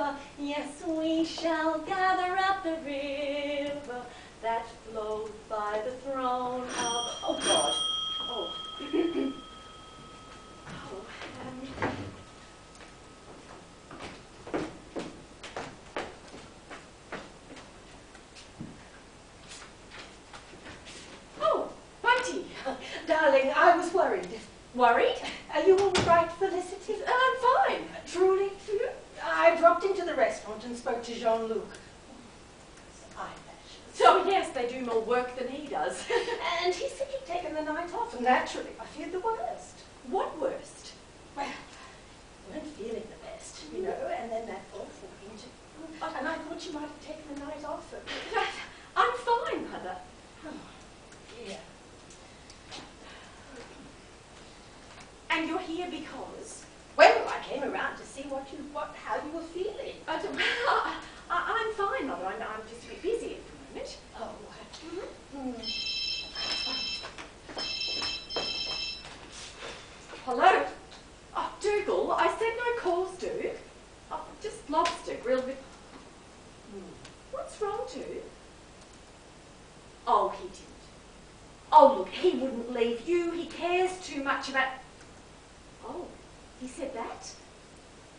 river, yes, we shall gather at the river that flowed by the throne of... Oh, God. Oh. Oh, Bunty. Darling, I was worried. Worried? Are you all right, Felicity? I'm fine. Truly? I dropped into the restaurant and spoke to Jean-Luc. Eyelashes. Oh, yes, they do more work than he does. And he said you'd taken the night off, and naturally, I feared the worst. What worst? Well, you weren't feeling the best, you know, and then that awful interview. And I thought you might have taken the night off. I'm fine, Mother. Oh, dear. And you're here because? Well, I came around to see how you were feeling. I'm fine, Mother. I'm just a bit busy at the moment. Oh. Hello? Oh, Dougal, I said no calls, Duke. Oh, just lobster grilled with... What's wrong, Duke? Oh, he didn't. Oh, look, he wouldn't leave you. He cares too much about... Oh, he said that?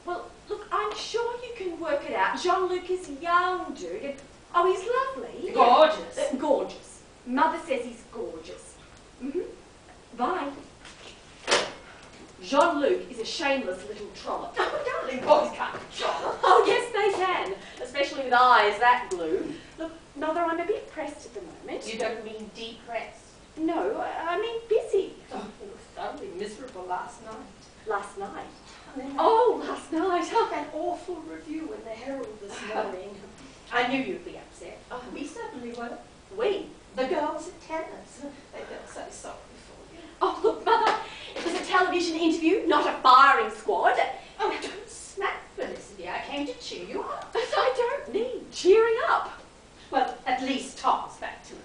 Well, look, I'm sure you can work it out. Jean-Luc is young, Duke, and... Oh, he's lovely. Gorgeous. Yeah. Gorgeous. Mother says he's gorgeous. Bye. Jean-Luc is a shameless little trollop. Oh, darling, boys can't be trollop. Oh, yes, they can, especially with eyes that blue. Look, Mother, I'm a bit pressed at the moment. You don't mean depressed? No, I mean busy. Oh, you were thoroughly miserable last night. Last night? Oh, Last night. that awful review in the Herald this morning. I knew you'd be upset. Oh, we certainly were. We? The girls at tennis. They felt so sorry for you. Oh, look, Mother, it was a television interview, not a firing squad. Oh, don't smack, Felicity. I came to cheer you up. But I don't need cheering up. Well, at least Tom's back tonight.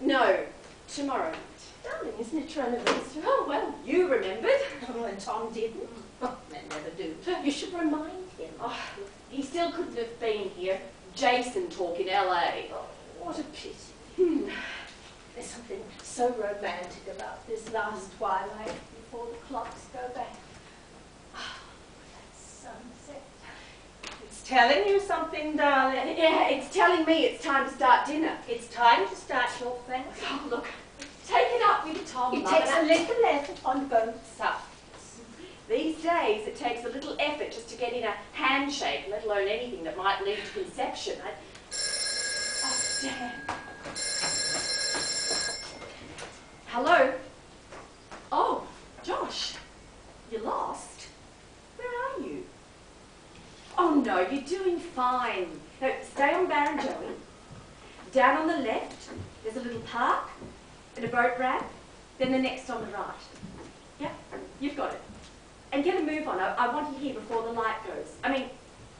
No, tomorrow night. Darling, isn't it your anniversary? Oh, well, you remembered. Oh, and Tom didn't. Oh, men never do. You should remind him. Oh, he still couldn't have been here. Jason talk in LA. Oh, what a pity. There's something so romantic about this last twilight before the clocks go back. Ah, that sunset. It's telling you something, darling. Yeah, it's telling me it's time to start dinner. It's time to start your thing. Oh, look, take it up with Tom, It Mother. takes a little effort on both sides. These days, it takes a little effort just to get in a handshake, let alone anything that might lead to conception. Oh, damn. Hello? Oh, Josh. You lost? Where are you? Oh, no, you're doing fine. No, stay on Barrenjoey. Down on the left, there's a little park and a boat ramp, then the next on the right. Yeah, you've got it. And get a move on. I want you here before the light goes. I mean,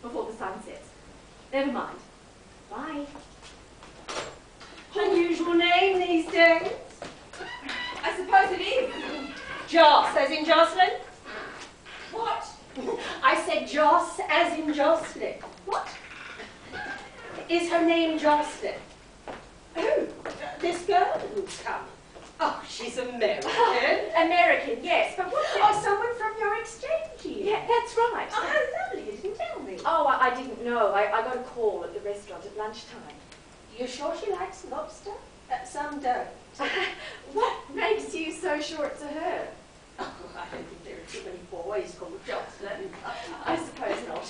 before the sun sets. Never mind. Bye. Unusual name these days. I suppose it is. Joss, as in Jocelyn? What? I said Joss, as in Jocelyn. What? Is her name Jocelyn? Who? This girl who's come. Oh, she's American. American, yes, but what? Oh, someone from your exchange year. Yeah, that's right. Oh, how lovely. You didn't tell me. Oh, I didn't know. I got a call at the restaurant at lunchtime. You're sure she likes lobster? Some don't. What makes you so sure it's a her? Oh, I don't think there are too many boys called Jocelyn. I suppose not.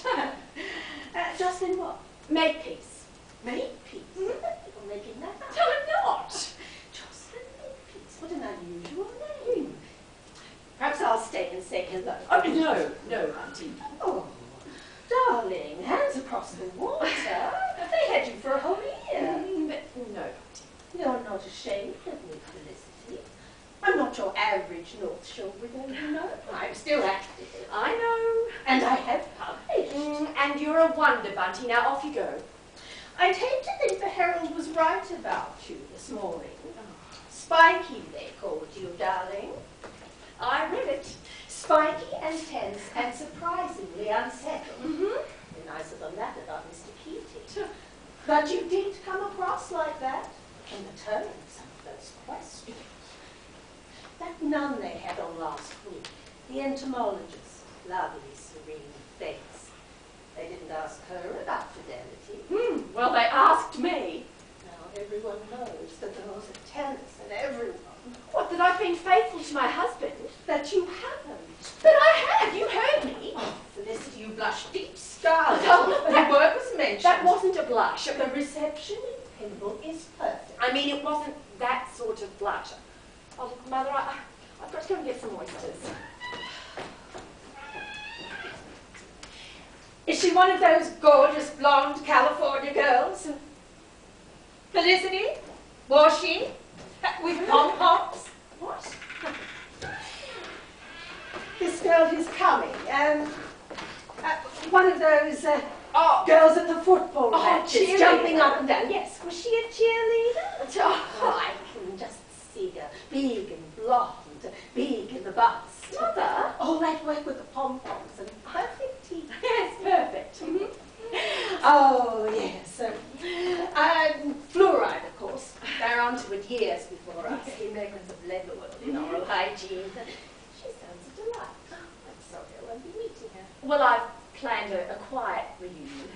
Jocelyn what? Makepeace. Makepeace? You're making that up. No, I'm not. Jocelyn Makepeace. What an unusual name. Perhaps I'll stay and say hello. Oh, no, Auntie. Oh, darling, hands across the water. They had you for a whole year. But no, Auntie. You're not ashamed of me, Felicity. I'm not your average North Shore widow, you know. I'm still active. I know. And I have published. And you're a wonder, Bunty. Now off you go. I'd hate to think the Herald was right about you this morning. Spiky, they called you, darling. I read it. Spiky and tense and surprisingly unsettled. In nicer than that about Mr. Keating. But you did come across like that in the tone of some of those questions. That nun they had on last week, the entomologist, lovely, serene face. They didn't ask her about fidelity. Well, they asked me. Now everyone knows the girls at tennis and everyone. What, that I've been faithful to my husband? That you haven't. But I have, you heard me. Oh, Felicity, you blushed deep scarlet when the word was mentioned. That wasn't a blush. The reception in Pimble is perfect. I mean, it wasn't that sort of blush. Oh, Mother, I've got to go and get some oysters. Is she one of those gorgeous blonde California girls? Felicity? Was she? With pom-poms? What? This girl who's coming, one of those girls at the football matches, jumping up and down. Yes, was she a cheerleader? Oh, I can just see her, big and blonde, big in the bust. Mother? All that work with the pom-poms and perfect teeth. Yes, perfect. Oh, yes. Fluoride, of course. They're onto it years before us. The makers of Leatherwood in oral hygiene. She sounds a delight. Oh, I'm sorry I won't be meeting her. Well, I've planned a quiet reunion.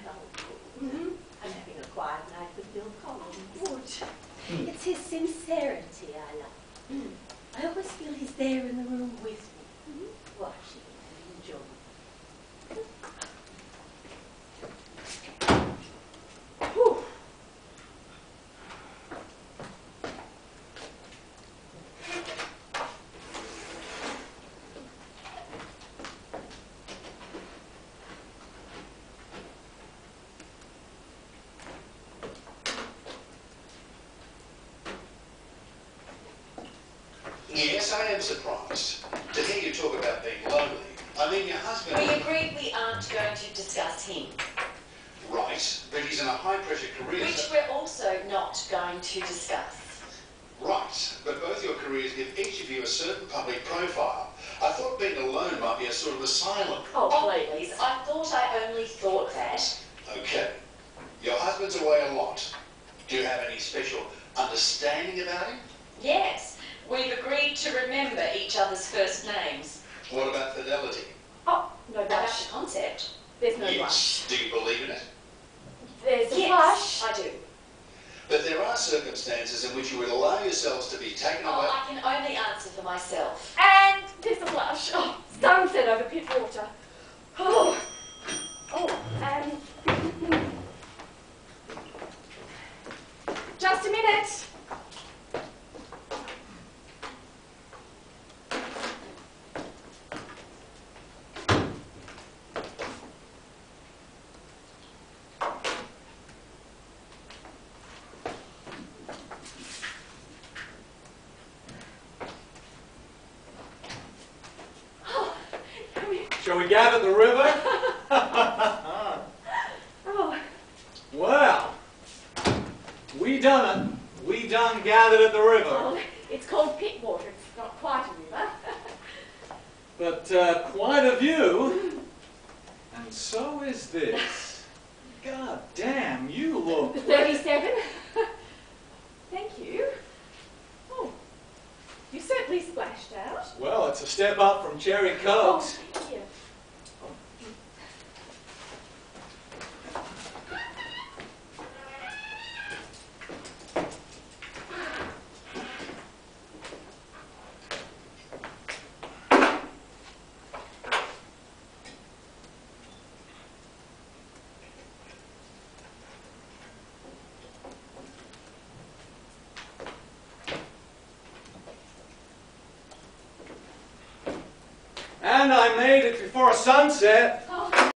I'm having a quiet night with Bill Collins. Good. It's his sincerity I love. I always feel he's there in the room with me, watching and enjoying. Whew. Yes, I am surprised to hear you talk about being lonely. I mean, your husband... We agreed we aren't going to discuss him. Right, but he's in a high-pressure career... Which we're also not going to discuss. Right, but both your careers give each of you a certain public profile. I thought being alone might be a sort of asylum. Oh, please. I thought I only thought that. Okay. Your husband's away a lot. Do you have any special understanding about him? Yes, we've agreed to remember each other's first names. What about fidelity? Oh, no About rush. the concept. There's no Yes. rush. Do you believe in it? There's a Yes, rush. I do. But there are circumstances in which you would allow yourselves to be taken away... Oh, I can only answer for myself. And there's a blush. Oh, sunset over Pittwater. Oh, and... Just a minute. Shall we gather at the river? Oh, Well, we done it. We done gathered at the river. well, it's called Pittwater. It's not quite a river. But quite a view. And so is this. God damn, you look... 37. Thank you. Oh, you certainly splashed out. Well, it's a step up from cherry Oh, cokes. thank you. And I made it before sunset.